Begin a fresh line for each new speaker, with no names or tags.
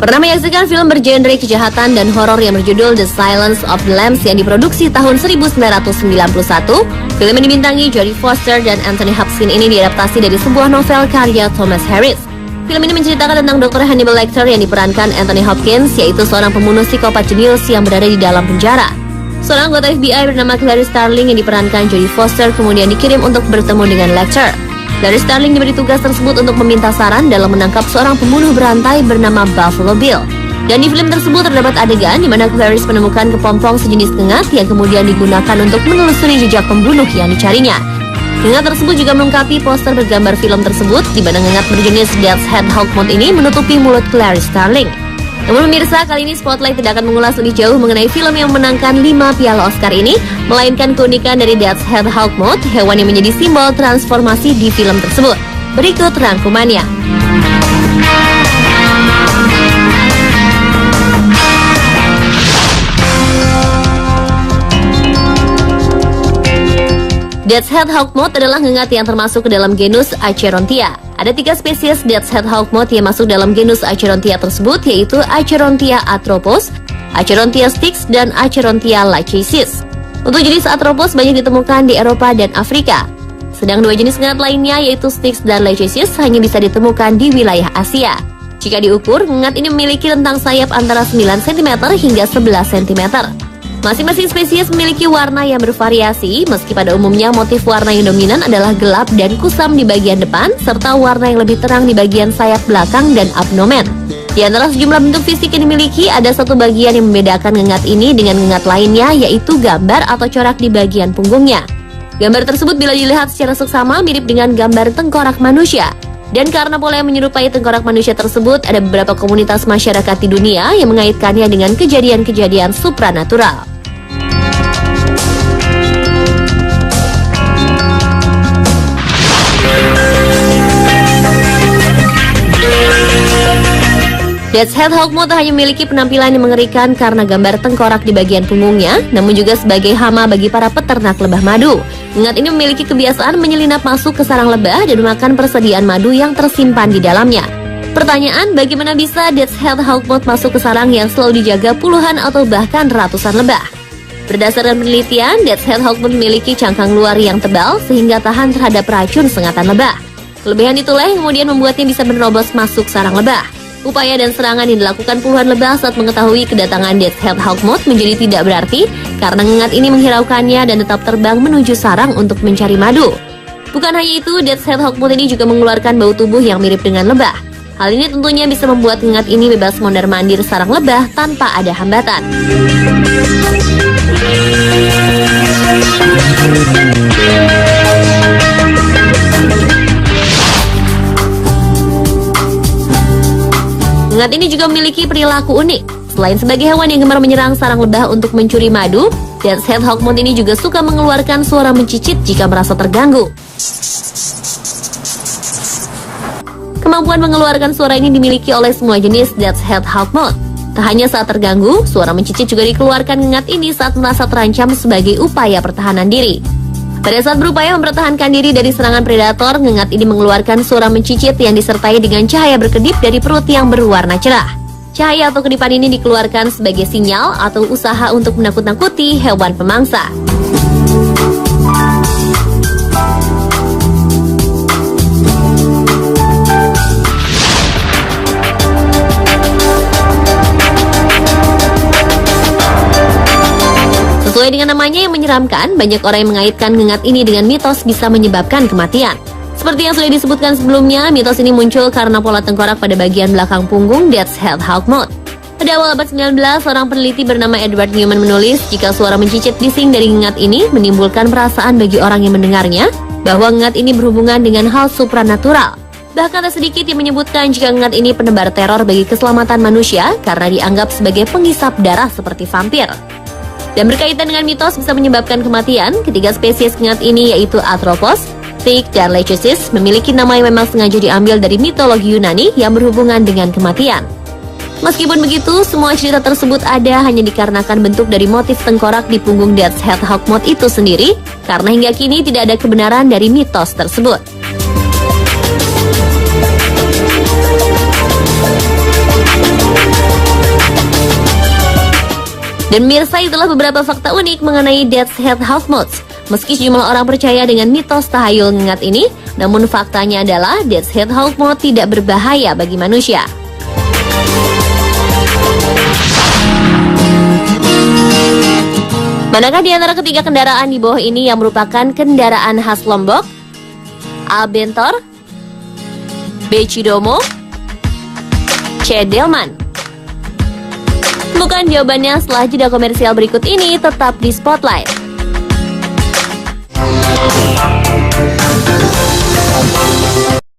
Pernah menyaksikan film bergenre kejahatan dan horor yang berjudul The Silence of the Lambs yang diproduksi tahun 1991? Film yang dibintangi Jodie Foster dan Anthony Hopkins ini diadaptasi dari sebuah novel karya Thomas Harris. Film ini menceritakan tentang Dr. Hannibal Lecter yang diperankan Anthony Hopkins, yaitu seorang pembunuh psikopat jenius yang berada di dalam penjara. Seorang anggota FBI bernama Clarice Starling yang diperankan Jodie Foster kemudian dikirim untuk bertemu dengan Lecter. Clarice Starling diberi tugas tersebut untuk meminta saran dalam menangkap seorang pembunuh berantai bernama Buffalo Bill. Dan di film tersebut terdapat adegan di mana Clarice menemukan kepompong sejenis kengat yang kemudian digunakan untuk menelusuri jejak pembunuh yang dicarinya. Kengat tersebut juga melengkapi poster bergambar film tersebut, di mana kengat berjenis Death's Head Hawk Moth ini menutupi mulut Clarice Starling. Namun pemirsa, kali ini Spotlight tidak akan mengulas lebih jauh mengenai film yang memenangkan 5 piala Oscar ini, melainkan keunikan dari Death's Head Hawk Moth, hewan yang menjadi simbol transformasi di film tersebut. Berikut rangkumannya. Death's Head Hawk Moth adalah ngengat yang termasuk ke dalam genus Acherontia. Ada 3 spesies Death's Head Hawk Moth yang masuk dalam genus Acherontia tersebut, yaitu Acherontia atropos, Acherontia styx, dan Acherontia lachesis. Untuk jenis atropos banyak ditemukan di Eropa dan Afrika. Sedang 2 jenis ngengat lainnya, yaitu styx dan lachesis, hanya bisa ditemukan di wilayah Asia. Jika diukur, ngengat ini memiliki rentang sayap antara 9 cm hingga 11 cm. Masing-masing spesies memiliki warna yang bervariasi, meski pada umumnya motif warna yang dominan adalah gelap dan kusam di bagian depan, serta warna yang lebih terang di bagian sayap belakang dan abdomen. Di antara sejumlah bentuk fisik yang dimiliki, ada satu bagian yang membedakan ngengat ini dengan ngengat lainnya, yaitu gambar atau corak di bagian punggungnya. Gambar tersebut bila dilihat secara seksama mirip dengan gambar tengkorak manusia. Dan karena pola yang menyerupai tengkorak manusia tersebut, ada beberapa komunitas masyarakat di dunia yang mengaitkannya dengan kejadian-kejadian supranatural. Death's Head Hawk Moth hanya memiliki penampilan yang mengerikan karena gambar tengkorak di bagian punggungnya, namun juga sebagai hama bagi para peternak lebah madu. Ngengat ini memiliki kebiasaan menyelinap masuk ke sarang lebah dan memakan persediaan madu yang tersimpan di dalamnya. Pertanyaan, bagaimana bisa Death's Head Hawk Moth masuk ke sarang yang selalu dijaga puluhan atau bahkan ratusan lebah? Berdasarkan penelitian, Death's Head Hawk Moth memiliki cangkang luar yang tebal sehingga tahan terhadap racun sengatan lebah. Kelebihan itulah yang kemudian membuatnya bisa menerobos masuk sarang lebah. Upaya dan serangan yang dilakukan puluhan lebah saat mengetahui kedatangan Death's Head Hawk Moth menjadi tidak berarti karena ngengat ini menghiraukannya dan tetap terbang menuju sarang untuk mencari madu. Bukan hanya itu, Death's Head Hawk Moth ini juga mengeluarkan bau tubuh yang mirip dengan lebah. Hal ini tentunya bisa membuat ngengat ini bebas mondar-mandir sarang lebah tanpa ada hambatan. Ngengat ini juga memiliki perilaku unik. Selain sebagai hewan yang gemar menyerang sarang lebah untuk mencuri madu, Death's Head Hawk Moth ini juga suka mengeluarkan suara mencicit jika merasa terganggu. Kemampuan mengeluarkan suara ini dimiliki oleh semua jenis Death's Head Hawk Moth. Tak hanya saat terganggu, suara mencicit juga dikeluarkan ngengat ini saat merasa terancam sebagai upaya pertahanan diri. Pada saat berupaya mempertahankan diri dari serangan predator, ngengat ini mengeluarkan suara mencicit yang disertai dengan cahaya berkedip dari perut yang berwarna cerah. Cahaya atau kedipan ini dikeluarkan sebagai sinyal atau usaha untuk menakut-nakuti hewan pemangsa. Sesuai dengan namanya yang menyeramkan, banyak orang yang mengaitkan ngengat ini dengan mitos bisa menyebabkan kematian. Seperti yang sudah disebutkan sebelumnya, mitos ini muncul karena pola tengkorak pada bagian belakang punggung Death's Head Hawk Moth. Pada awal abad 19, seorang peneliti bernama Edward Newman menulis jika suara mencicit bising dari ngengat ini menimbulkan perasaan bagi orang yang mendengarnya bahwa ngengat ini berhubungan dengan hal supranatural. Bahkan tak sedikit yang menyebutkan jika ngengat ini penebar teror bagi keselamatan manusia karena dianggap sebagai penghisap darah seperti vampir. Dan berkaitan dengan mitos bisa menyebabkan kematian, ketiga spesies ngengat ini yaitu Atropos, Styx, dan Lachesis memiliki nama yang memang sengaja diambil dari mitologi Yunani yang berhubungan dengan kematian. Meskipun begitu, semua cerita tersebut ada hanya dikarenakan bentuk dari motif tengkorak di punggung Death's Head Hawk Moth itu sendiri, karena hingga kini tidak ada kebenaran dari mitos tersebut. Dan mirsa, itulah beberapa fakta unik mengenai Death's Head Half Moths. Meski sejumlah orang percaya dengan mitos tahayul ngengat ini, namun faktanya adalah Death's Head Half Moth tidak berbahaya bagi manusia. Manakah di antara ketiga kendaraan di bawah ini yang merupakan kendaraan khas Lombok? A. Bentor, B. Cidomo, C. Delman. Bukan jawabannya setelah jeda komersial berikut ini, tetap di Spotlight.